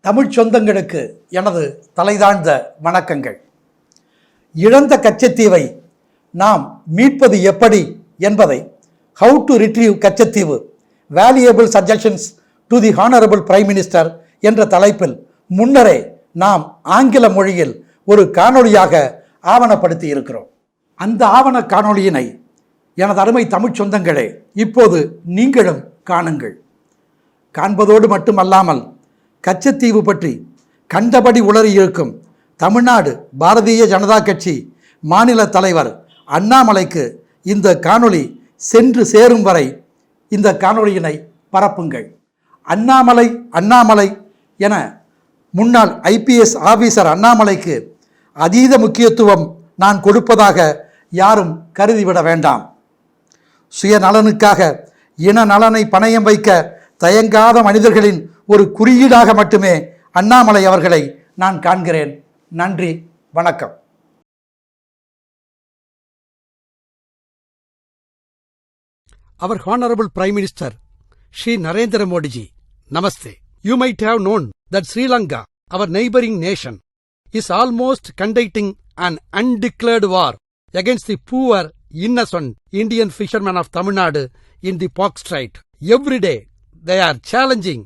தமிழ்ச் சொந்தங்களுக்கு எனது தலைதாழ்ந்த வணக்கங்கள். இழந்த கச்சத்தீவை நாம் மீட்பது எப்படி என்பதை how to retrieve Katchatheevu valuable suggestions to the honourable prime minister என்ற தலைப்பில் முன்னரே நாம் ஆங்கில மொழியில் ஒரு காணொளியாக ஆவணப்படுத்தி இருக்கிறோம். அந்த ஆவண காணொளியினை எனது அருமை தமிழ்ச் சொந்தங்களே இப்போது நீங்களும் காணுங்கள். காண்பதோடு மட்டுமல்லாமல் கச்சத்தீவு பற்றி கண்டபடி உளறியிருக்கும் தமிழ்நாடு பாரதிய ஜனதா கட்சி மாநில தலைவர் அண்ணாமலைக்கு இந்த காணொளி சென்று சேரும் வரை இந்த காணொளியினை பரப்புங்கள். அண்ணாமலை அண்ணாமலை என முன்னாள் IPS ஆபீசர் அண்ணாமலைக்கு அதீத முக்கியத்துவம் நான் கொடுப்பதாக யாரும் கருதிவிட வேண்டாம். சுயநலனுக்காக இன நலனை பணயம் வைக்க தயங்காத மனிதர்களின் ஒரு குறியீடாக மட்டுமே அண்ணாமலை அவர்களை நான் காண்கிறேன். நன்றி, வணக்கம். Our Honorable Prime Minister, Shri Narendra Modi ji, Namaste. You might have known that Sri Lanka, our neighboring nation, is almost conducting an undeclared war against the poor, innocent Indian fishermen of Tamil Nadu in the Pak Strait. Every day, they are challenging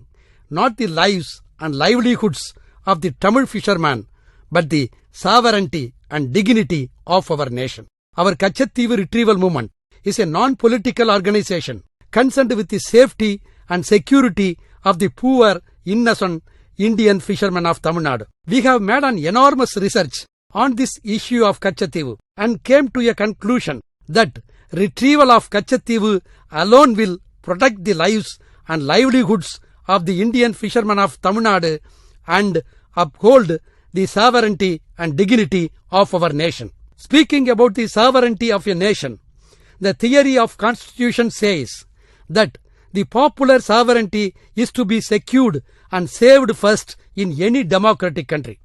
not the lives and livelihoods of the Tamil fishermen, but the sovereignty and dignity of our nation. Our Katchatheevu retrieval movement is a non-political organization concerned with the safety and security of the poor, innocent Indian fishermen of Tamil Nadu. We have made an enormous research on this issue of Katchatheevu and came to a conclusion that retrieval of Katchatheevu alone will protect the lives and livelihoods of the Indian fishermen of Tamil Nadu and uphold the sovereignty and dignity of our nation. Speaking about the sovereignty of a nation, the theory of Constitution says that the popular sovereignty is to be secured and saved first in any democratic country.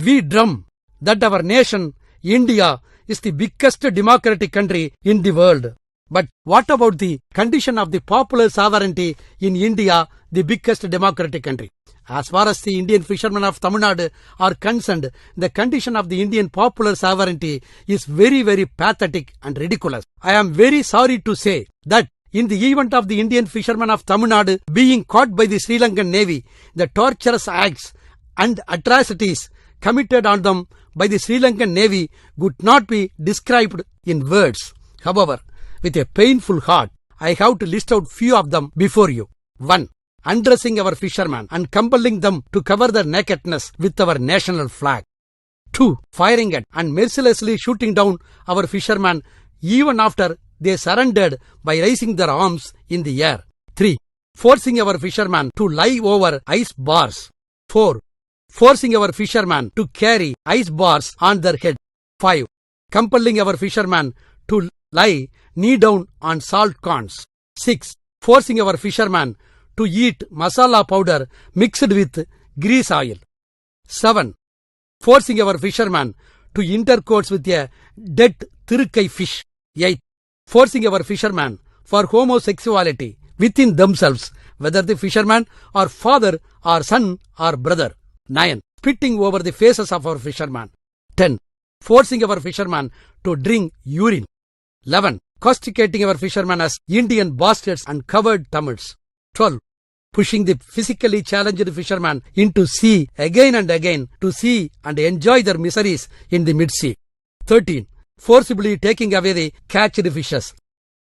We drum that our nation, India, is the biggest democratic country in the world. But what about the condition of the popular sovereignty in India, the biggest democratic country? As far as the Indian fishermen of Tamil Nadu are concerned, the condition of the Indian popular sovereignty is very, very pathetic and ridiculous. I am very sorry to say that in the event of the Indian fishermen of Tamil Nadu being caught by the Sri Lankan Navy, the torturous acts and atrocities committed on them by the Sri Lankan Navy could not be described in words. However, with a painful heart, I have to list out few of them before you. 1. Undressing our fishermen and compelling them to cover their nakedness with our national flag. 2. Firing at and mercilessly shooting down our fishermen even after they surrendered by raising their arms in the air. 3. Forcing our fishermen to lie over ice bars. 4. Forcing our fishermen to carry ice bars on their head. 5. Compelling our fishermen to lie knee down on salt corns. 6. Forcing our fishermen to eat masala powder mixed with grease oil. 7. Forcing our fishermen to intercourse with a dead thirukkai fish. 8. Forcing our fishermen for homosexuality within themselves, whether the fisherman or father or son or brother. 9. Spitting over the faces of our fishermen. 10. Forcing our fishermen to drink urine. 11. Castigating our fishermen as Indian bastards and coward Tamils. 12. Pushing the physically challenged fishermen into sea again and again to see and enjoy their miseries in the mid-sea. 13. Forcibly taking away the catched fishes.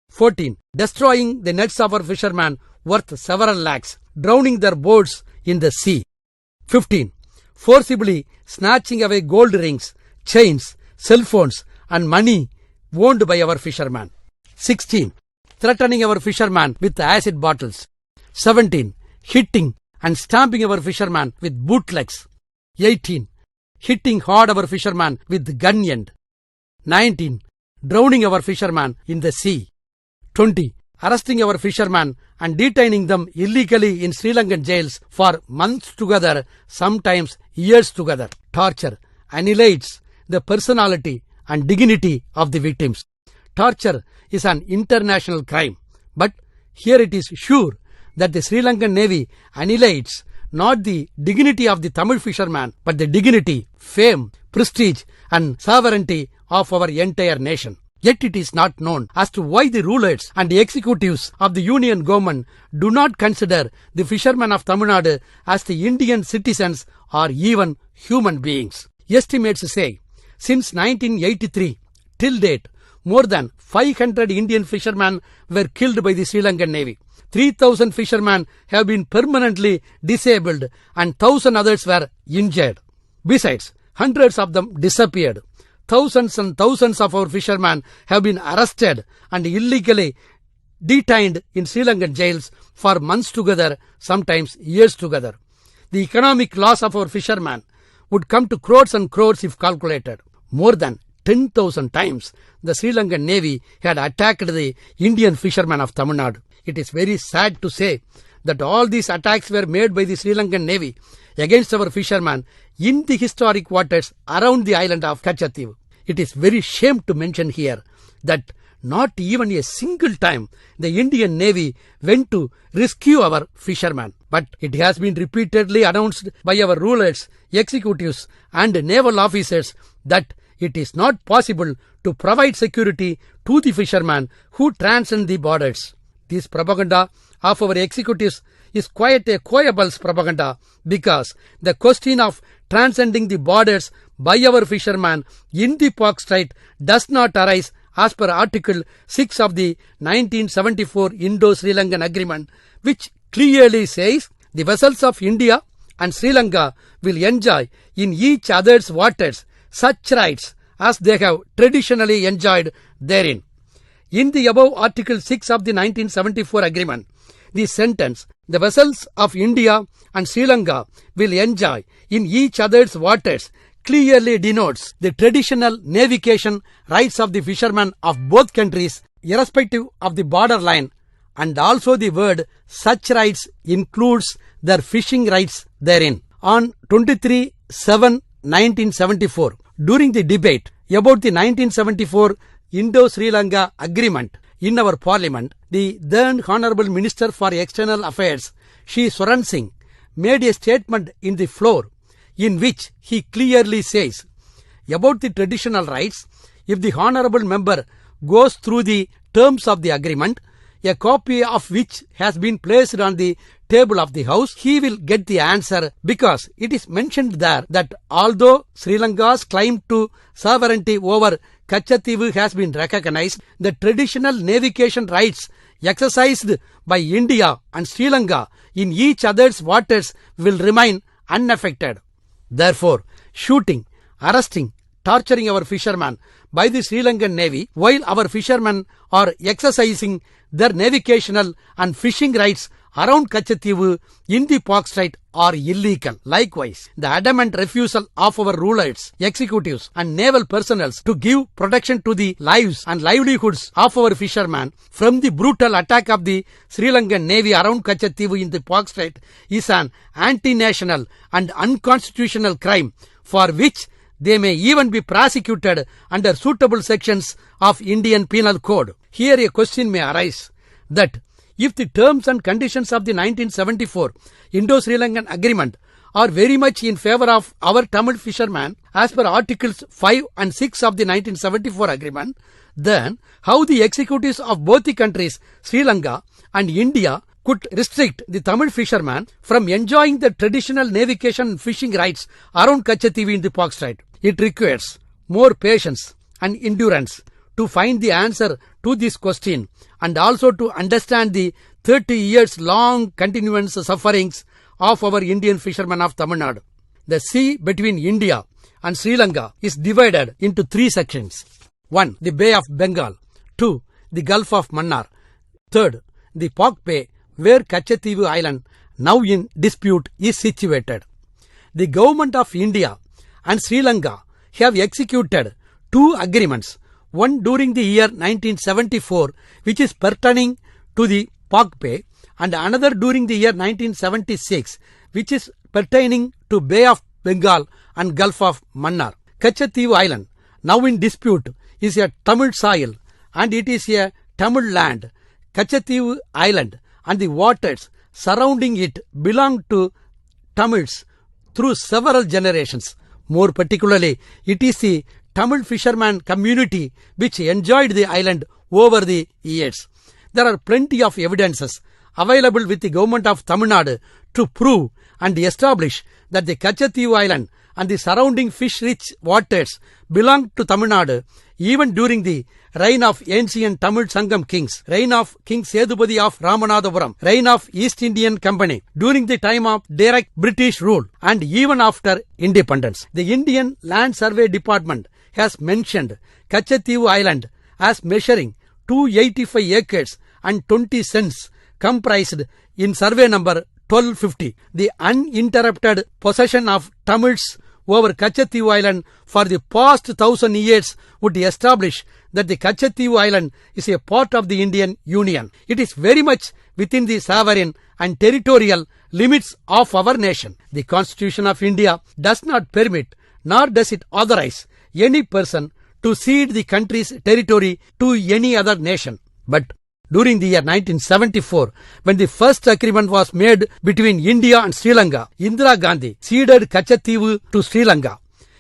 14. Destroying the nets of our fishermen worth several lakhs, drowning their boats in the sea. 15. Forcibly snatching away gold rings, chains, cell phones and money owned by our fishermen. 16. Threatening our fishermen with acid bottles. 17. Hitting and stamping our fishermen with bootlegs. 18. Hitting hard our fishermen with gun end. 19. Drowning our fishermen in the sea. 20. Arresting our fishermen and detaining them illegally in Sri Lankan jails for months together, sometimes years together. Torture annihilates the personality and dignity of the victims. Torture is an international crime, but here it is sure that the Sri Lankan Navy annihilates not the dignity of the Tamil fisherman, but the dignity, fame, prestige and sovereignty of our entire nation. Yet it is not known as to why the rulers and the executives of the union government do not consider the fishermen of Tamil Nadu as the Indian citizens or even human beings. Estimates say, since 1983 till date, more than 500 Indian fishermen were killed by the Sri Lankan Navy. 3,000 fishermen have been permanently disabled and 1,000 others were injured. Besides, hundreds of them disappeared. Thousands and thousands of our fishermen have been arrested and illegally detained in Sri Lankan jails for months together, sometimes years together. The economic loss of our fishermen would come to crores and crores if calculated. More than 10,000 times the Sri Lankan Navy had attacked the Indian fishermen of Tamil Nadu. It is very sad to say that all these attacks were made by the Sri Lankan Navy against our fishermen in the historic waters around the island of Katchatheevu. It is very shame to mention here that not even a single time the Indian Navy went to rescue our fishermen. But it has been repeatedly announced by our rulers, executives and naval officers that it is not possible to provide security to the fishermen who transcend the borders. This propaganda of our executives is quite a quotable propaganda, because the question of transcending the borders by our fishermen in the Pak Strait does not arise as per Article 6 of the 1974 Indo-Sri Lankan Agreement, which clearly says the vessels of India and Sri Lanka will enjoy in each other's waters such rights as they have traditionally enjoyed therein. In the above Article 6 of the 1974 Agreement, the sentence, "The vessels of India and Sri Lanka will enjoy in each other's waters," clearly denotes the traditional navigation rights of the fishermen of both countries, irrespective of the border line, and also the word "such rights" includes their fishing rights therein. On 23/7/1974, during the debate about the 1974 Indo-Sri Lanka Agreement in our Parliament, the then Honourable Minister for External Affairs, Shri Swaran Singh, made a statement in the floor in which he clearly says about the traditional rights. If the Honourable Member goes through the terms of the agreement, a copy of which has been placed on the table of the House, he will get the answer, because it is mentioned there that although Sri Lanka's claim to sovereignty over Katchatheevu has been recognized, the traditional navigation rights exercised by India and Sri Lanka in each other's waters will remain unaffected. Therefore, shooting, arresting, torturing our fishermen by the Sri Lankan Navy while our fishermen are exercising their navigational and fishing rights around Katchatheevu in the Pak Strait are illegal. Likewise, the adamant refusal of our rulers, executives and naval personnel to give protection to the lives and livelihoods of our fishermen from the brutal attack of the Sri Lankan Navy around Katchatheevu in the Pak Strait is an anti-national and unconstitutional crime for which they may even be prosecuted under suitable sections of Indian Penal Code. Here a question may arise that if the terms and conditions of the 1974 Indo-Sri Lankan Agreement are very much in favor of our Tamil fishermen as per Articles 5 and 6 of the 1974 Agreement, then how the executives of both the countries, Sri Lanka and India, could restrict the Tamil fishermen from enjoying the traditional navigation and fishing rights around Katchatheevu in the Pak Strait? It requires more patience and endurance to find the answer to this question, and also to understand the 30 years long continuous sufferings of our Indian fishermen of Tamil Nadu. The sea between India and Sri Lanka is divided into 3 sections. 1. The Bay of Bengal. 2. The Gulf of Mannar. 3. The Pak Bay, where Katchatheevu Island, now in dispute, is situated. The government of India and Sri Lanka have executed 2 agreements, one during the year 1974, which is pertaining to the Pak Bay, and another during the year 1976, which is pertaining to Bay of Bengal and Gulf of Mannar. Katchatheevu Island, now in dispute, is a Tamil soil and it is a Tamil land. Katchatheevu Island and the waters surrounding it belong to Tamils through several generations. More particularly, it is the Tamil fisherman community which enjoyed the island over the years. There are plenty of evidences available with the government of Tamil Nadu to prove and establish that the Katchatheevu island and the surrounding fish-rich waters belonged to Tamil Nadu even during the reign of ancient Tamil Sangam kings, reign of King Sethupati of Ramanathapuram, reign of East Indian Company, during the time of direct British rule, and even after independence. The Indian Land Survey Department has mentioned Katchatheevu island as measuring 285 acres and 20 cents, comprised in survey number 1250. The uninterrupted possession of Tamils over Katchatheevu island for the past 1000 years would establish that the Katchatheevu island is a part of the Indian Union. It is very much within the sovereign and territorial limits of our nation. The Constitution of India does not permit nor does it authorize any person to cede the country's territory to any other nation. But during the year 1974, when the first agreement was made between India and Sri Lanka, Indira Gandhi ceded Katchatheevu to Sri Lanka.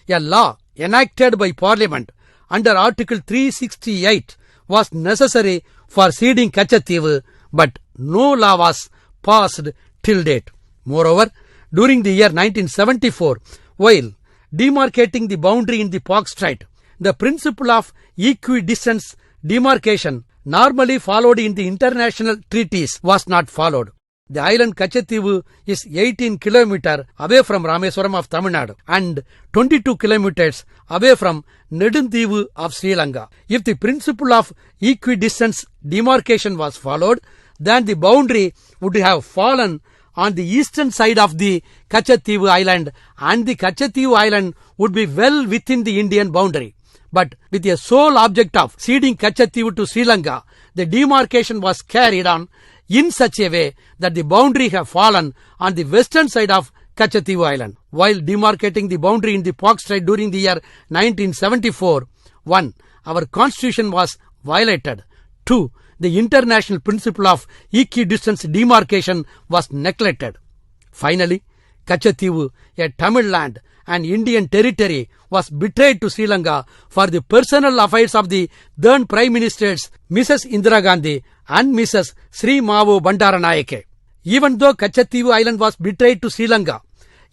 A law enacted by Parliament under Article 368 was necessary for ceding Katchatheevu, but no law was passed till date. Moreover, during the year 1974, while demarcating the boundary in the Pak Strait, the principle of equidistance demarcation normally followed in the international treaties was not followed. The island Katchatheevu is 18 km away from Rameswaram of Tamil Nadu and 22 km away from Neduntheevu of Sri Lanka. If the principle of equidistance demarcation was followed, then the boundary would have fallen on the eastern side of the Katchatheevu island, and the Katchatheevu island would be well within the Indian boundary. But with the sole object of ceding Katchatheevu to Sri Lanka, the demarcation was carried on in such a way that the boundary have fallen on the western side of Katchatheevu island. While demarcating the boundary in the Pak Strait during the year 1974, 1. Our constitution was violated. 2. The international principle of equidistance demarcation was neglected. Finally, Katchatheevu, a Tamil land and Indian territory, was betrayed to Sri Lanka for the personal affairs of the then Prime Ministers Mrs. Indira Gandhi and Mrs. Sri Mavu Bandaranayake. Even though Katchatheevu island was betrayed to Sri Lanka,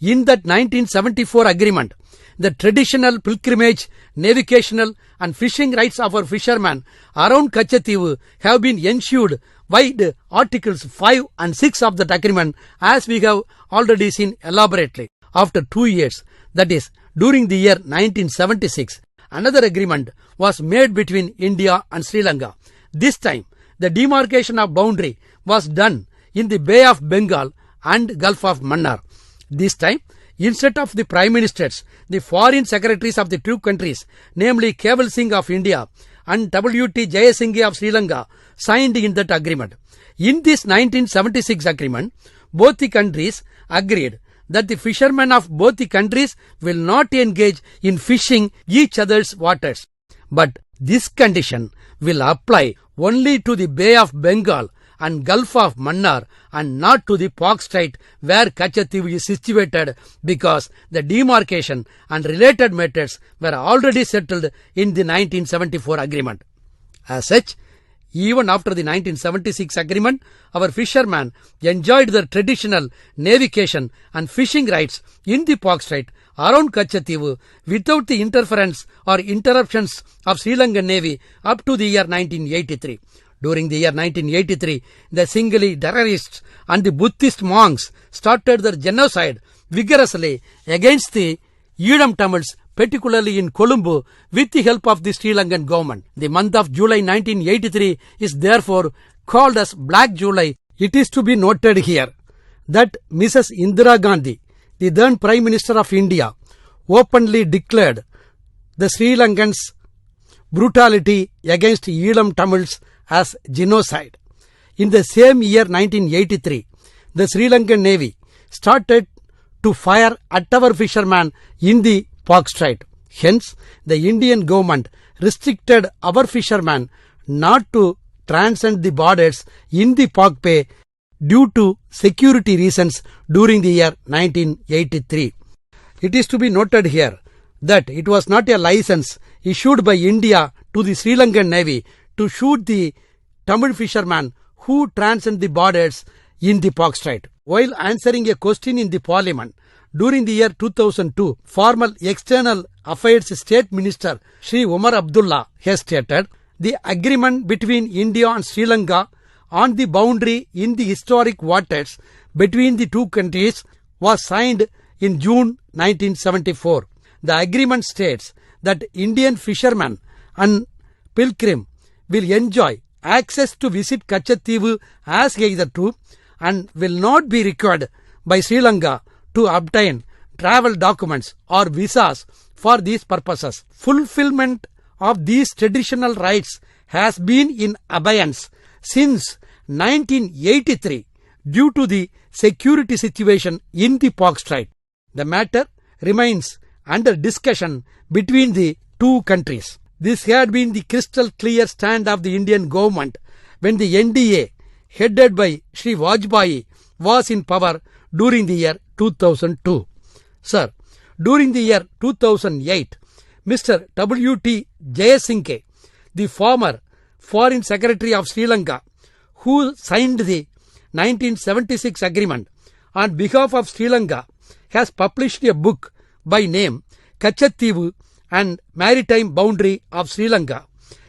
in that 1974 agreement, the traditional pilgrimage, navigational and fishing rights of our fishermen around Katchatheevu have been ensured by the Articles 5 and 6 of that agreement, as we have already seen elaborately. After 2 years, that is, during the year 1976, another agreement was made between India and Sri Lanka. This time, the demarcation of boundary was done in the Bay of Bengal and Gulf of Mannar. This time, instead of the Prime Ministers, the Foreign Secretaries of the two countries, namely Keval Singh of India and W.T. Jayasinghe of Sri Lanka, signed in that agreement. In this 1976 agreement, both the countries agreed that the fishermen of both the countries will not engage in fishing each other's waters. But this condition will apply only to the Bay of Bengal and Gulf of Mannar and not to the Pak Strait where Katchatheevu is situated, because the demarcation and related matters were already settled in the 1974 agreement. As such, even after the 1976 agreement, our fishermen enjoyed their traditional navigation and fishing rights in the Pak Strait around Katchatheevu without the interference or interruptions of Sri Lankan Navy up to the year 1983. During the year 1983, the Singali terrorists and the Buddhist monks started their genocide vigorously against the Eedam Tamils, particularly in Colombo, with the help of the Sri Lankan government. The month of July 1983 is therefore called as Black July. It is to be noted here that Mrs. Indira Gandhi, the then Prime Minister of India, openly declared the Sri Lankans' brutality against Eedam Tamils as genocide. In the same year 1983, the Sri Lankan Navy started to fire at our fishermen in the Pak Strait. Hence, the Indian government restricted our fishermen not to transcend the borders in the Pak Bay due to security reasons during the year 1983. It is to be noted here that it was not a license issued by India to the Sri Lankan Navy to shoot the Tamil fishermen who transcend the borders in the Pak Strait. While answering a question in the Parliament during the year 2002, former External Affairs State Minister Sri Umar Abdullah has stated, the agreement between India and Sri Lanka on the boundary in the historic waters between the two countries was signed in June 1974. The agreement states that Indian fishermen and pilgrims will enjoy access to visit Katchatheevu as hitherto and will not be required by Sri Lanka to obtain travel documents or visas for these purposes. Fulfillment of these traditional rights has been in abeyance since 1983 due to the security situation in the Pak Strait. The matter remains under discussion between the two countries. This had been the crystal clear stand of the Indian government when the NDA headed by Sri Vajpayee was in power during the year 2002. Sir, during the year 2008, Mr. W.T. Jayasinghe, the former Foreign Secretary of Sri Lanka, who signed the 1976 agreement on behalf of Sri Lanka, has published a book by name Katchatheevu and Maritime Boundary of Sri Lanka,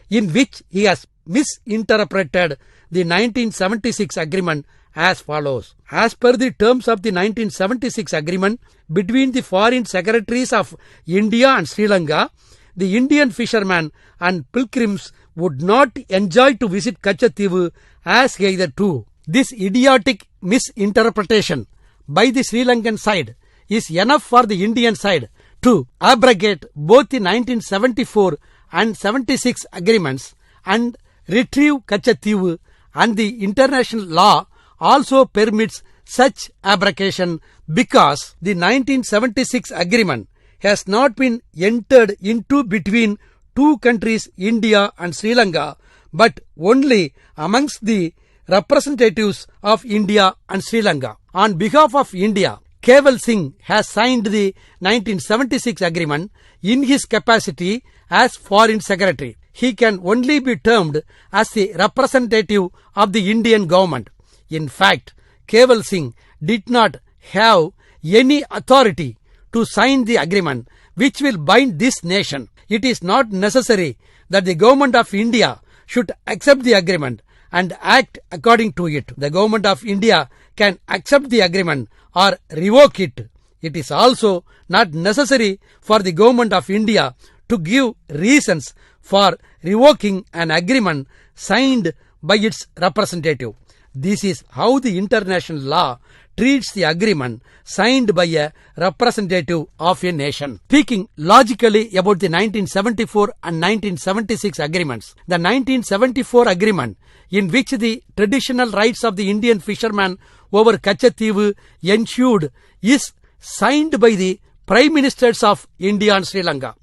in which he has misinterpreted the 1976 agreement as follows. As per the terms of the 1976 agreement between the foreign secretaries of India and Sri Lanka, the Indian fishermen and pilgrims would not enjoy to visit Katchatheevu as hitherto. This idiotic misinterpretation by the Sri Lankan side is enough for the Indian side to abrogate both the 1974 and 76 agreements and retrieve Katchatheevu, and the international law also permits such abrogation because the 1976 agreement has not been entered into between two countries, India and Sri Lanka, but only amongst the representatives of India and Sri Lanka. On behalf of India, Keval Singh has signed the 1976 agreement in his capacity as Foreign Secretary. He can only be termed as the representative of the Indian government. In fact, Keval Singh did not have any authority to sign the agreement which will bind this nation. It is not necessary that the government of India should accept the agreement and act according to it. The government of India can accept the agreement or revoke it. It is also not necessary for the government of India to give reasons for revoking an agreement signed by its representative. This is how the international law treats the agreement signed by a representative of a nation. Speaking logically about the 1974 and 1976 agreements, the 1974 agreement, in which the traditional rights of the Indian fishermen over Katchatheevu ensured, is signed by the Prime Ministers of India and Sri Lanka.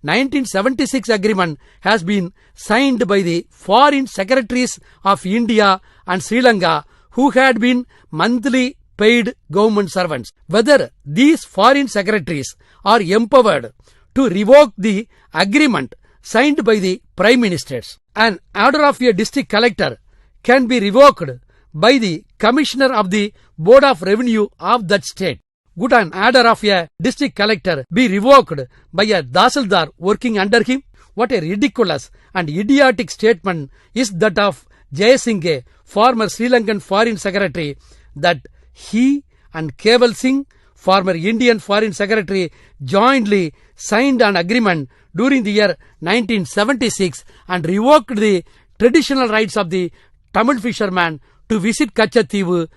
1976 agreement has been signed by the Foreign Secretaries of India and Sri Lanka, who had been monthly paid government servants. Whether these foreign secretaries are empowered to revoke the agreement signed by the Prime Ministers. An order of a district collector can be revoked by the Commissioner of the Board of Revenue of that state. Would an order of a district collector be revoked by a Dasildar working under him? What a ridiculous and idiotic statement is that of Jayasinghe, former Sri Lankan Foreign Secretary, that he and Keval Singh, former Indian Foreign Secretary, jointly signed an agreement during the year 1976 and revoked the traditional rights of the Tamil fishermen to visit Katchatheevu,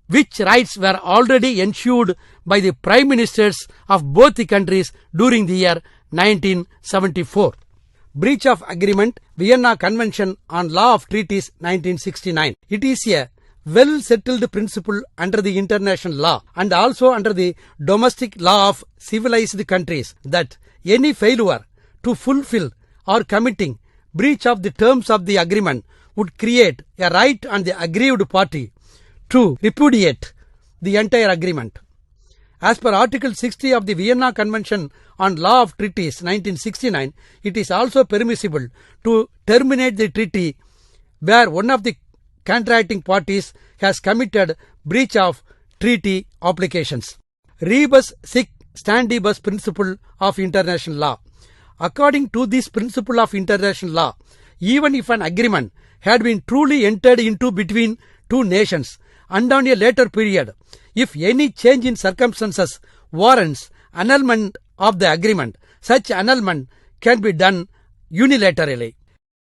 which rights were already ensured by the Prime Ministers of both the countries during the year 1974. Breach of Agreement, Vienna Convention on Law of Treaties 1969. It is a well-settled principle under the international law and also under the domestic law of civilized countries that any failure to fulfill or committing breach of the terms of the agreement would create a right on the aggrieved party to repudiate the entire agreement. As per Article 60 of the Vienna Convention on Law of Treaties 1969, it is also permissible to terminate the treaty where one of the contracting parties has committed breach of treaty obligations. Rebus sic stantibus principle of international law. According to this principle of international law, even if an agreement had been truly entered into between two nations and on a later period, if any change in circumstances warrants annulment of the agreement, such annulment can be done unilaterally.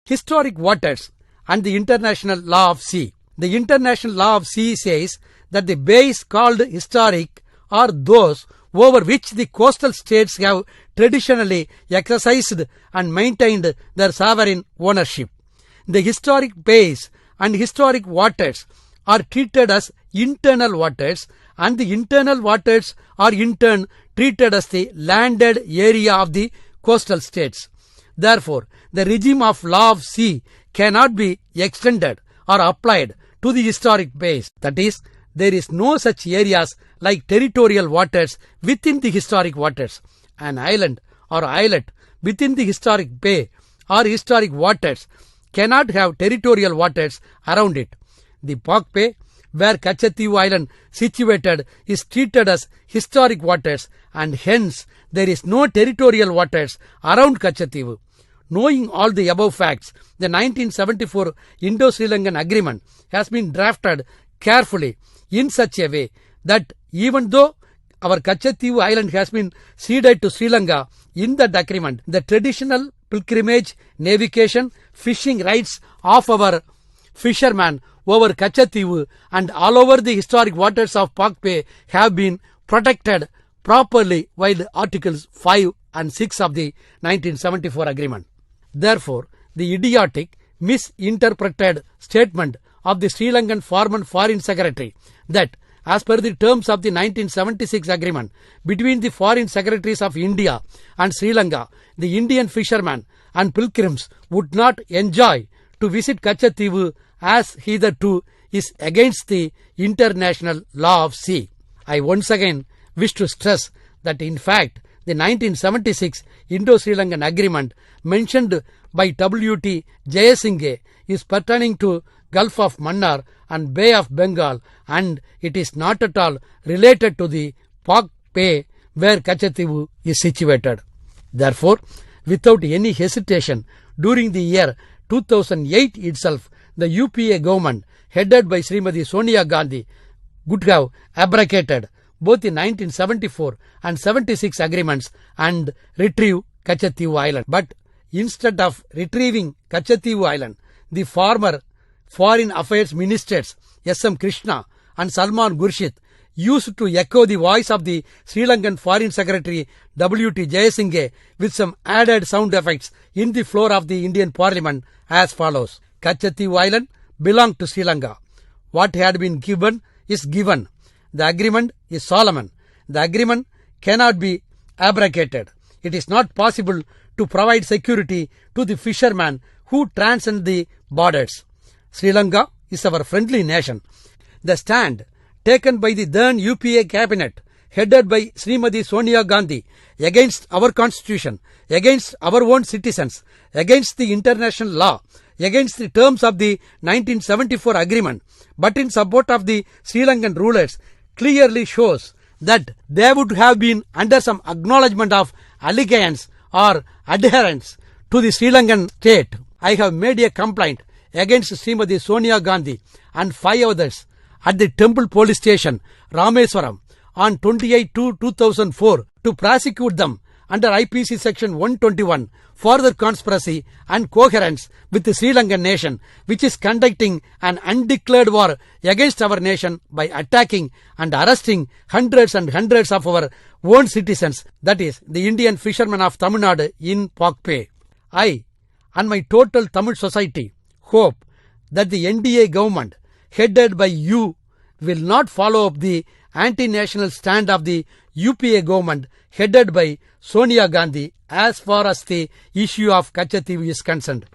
Historic waters and the international law of sea. The international law of sea says that the bays called historic are those over which the coastal states have traditionally exercised and maintained their sovereign ownership. The historic bays and historic waters are treated as internal waters, and the internal waters are in turn treated as the landed area of the coastal states. Therefore, the regime of law of sea cannot be extended or applied to the historic bays. That is, there is no such areas like territorial waters within the historic waters. An island or islet within the historic bay or historic waters cannot have territorial waters around it. The Pak Bay, where Katchatheevu Island situated, is treated as historic waters, and hence there is no territorial waters around Katchatheevu. Knowing all the above facts, the 1974 Indo-Sri Lankan Agreement has been drafted carefully in such a way that even though our Katchatheevu Island has been ceded to Sri Lanka, in that agreement, the traditional pilgrimage, navigation, fishing rights of our fishermen over Katchatheevu and all over the historic waters of Pak Bay have been protected properly by the Articles 5 and 6 of the 1974 agreement. Therefore, the idiotic, misinterpreted statement of the Sri Lankan former Foreign Secretary that as per the terms of the 1976 agreement between the Foreign Secretaries of India and Sri Lanka, the Indian fishermen and pilgrims would not enjoy to visit Katchatheevu as hitherto is against the international law of sea. I once again wish to stress that in fact the 1976 Indo-Sri Lankan agreement mentioned by W.T. Jayasinghe is pertaining to Gulf of Mannar and Bay of Bengal, and it is not at all related to the Pak Bay where Katchatheevu is situated. Therefore, without any hesitation, during the year 2008 itself, the UPA government headed by Srimati Sonia Gandhi would have abrogated both the 1974 and 76 agreements and retrieve Katchatheevu Island. But instead of retrieving Katchatheevu Island, the former Foreign Affairs Ministers S.M. Krishna and Salman Khurshid used to echo the voice of the Sri Lankan Foreign Secretary W.T. Jayasinghe with some added sound effects in the floor of the Indian Parliament as follows. Katchatheevu Island belonged to Sri Lanka. What had been given is given. The agreement is solemn. The agreement cannot be abrogated. It is not possible to provide security to the fishermen who transcend the borders. Sri Lanka is our friendly nation. The stand taken by the then UPA cabinet headed by Srimati Sonia Gandhi against our constitution, against our own citizens, against the international law, against the terms of the 1974 agreement, but in support of the Sri Lankan rulers clearly shows that they would have been under some acknowledgement of allegiance or adherence to the Sri Lankan state. I have made a complaint against Srimati Sonia Gandhi and 5 others at the Temple Police Station, Rameswaram, on 28/2/2004 to prosecute them under IPC Section 121 for their conspiracy and coherence with the Sri Lankan nation, which is conducting an undeclared war against our nation by attacking and arresting hundreds and hundreds of our own citizens, that is, the Indian fishermen of Tamil Nadu in Pak Bay. I and my total Tamil society hope that the NDA government headed by you will not follow up the anti-national stand of the UPA government headed by Sonia Gandhi as far as the issue of Katchatheevu is concerned.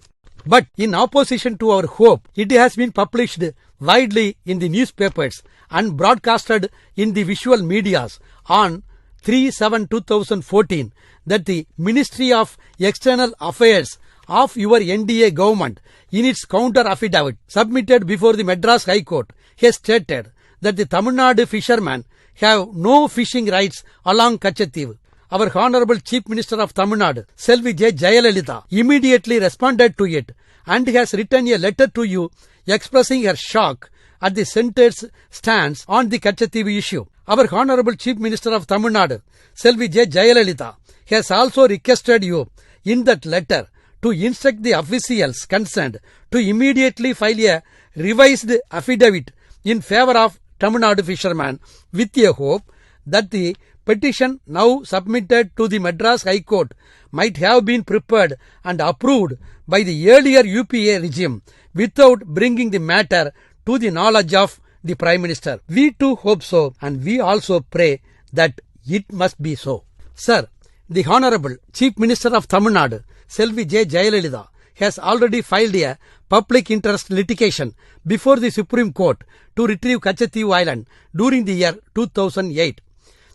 But in opposition to our hope, it has been published widely in the newspapers and broadcasted in the visual medias on 3/7/2014 that the Ministry of External Affairs of your NDA government in its counter affidavit submitted before the Madras High Court has stated that the Tamil Nadu fishermen have no fishing rights along Katchatheevu. Our Honorable Chief Minister of Tamil Nadu, Selvi J. Jayalalitha, immediately responded to it and has written a letter to you expressing her shock at the centre's stance on the Katchatheevu issue. Our Honorable Chief Minister of Tamil Nadu, Selvi J. Jayalalitha, has also requested you in that letter to instruct the officials concerned to immediately file a revised affidavit in favor of Tamil Nadu fishermen with a hope that the petition now submitted to the Madras High Court might have been prepared and approved by the earlier UPA regime without bringing the matter to the knowledge of the Prime Minister. We too hope so, and we also pray that it must be so. Sir, the Honorable Chief Minister of Tamil Nadu, Selvi J. Jayalalitha, has already filed a public interest litigation before the Supreme Court to retrieve Katchatheevu Island during the year 2008.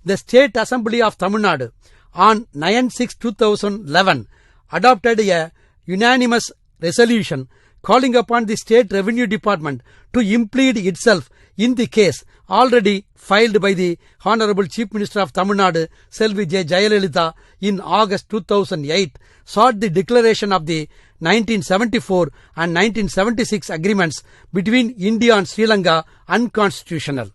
The State Assembly of Tamil Nadu on 9/6/2011 adopted a unanimous resolution calling upon the State Revenue Department to implead itself in the case already filed by the Honorable Chief Minister of Tamil Nadu, Selvi J. Jayalalitha, in August 2008, sought the declaration of the 1974 and 1976 agreements between India and Sri Lanka unconstitutional.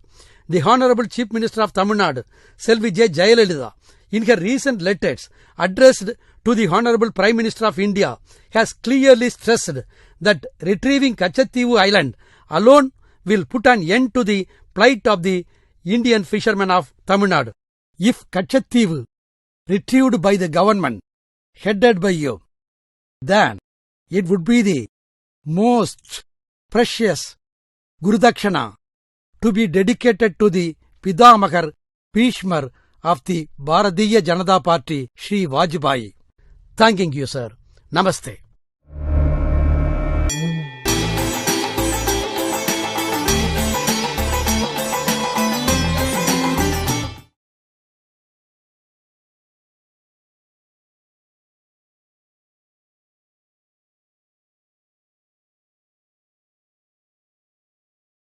The Honorable Chief Minister of Tamil Nadu, Selvi J. Jayalalitha, in her recent letters addressed to the Honorable Prime Minister of India, has clearly stressed that retrieving Katchatheevu Island alone will put an end to the plight of the Indian fishermen of Tamil Nadu. If Katchatheevu retrieved by the government headed by you, then it would be the most precious Guru Dhakshina to be dedicated to the Pidamagar Bhishmar of the Bharatiya Janata Party, Shri Vajpayee. Thanking you, sir. Namaste.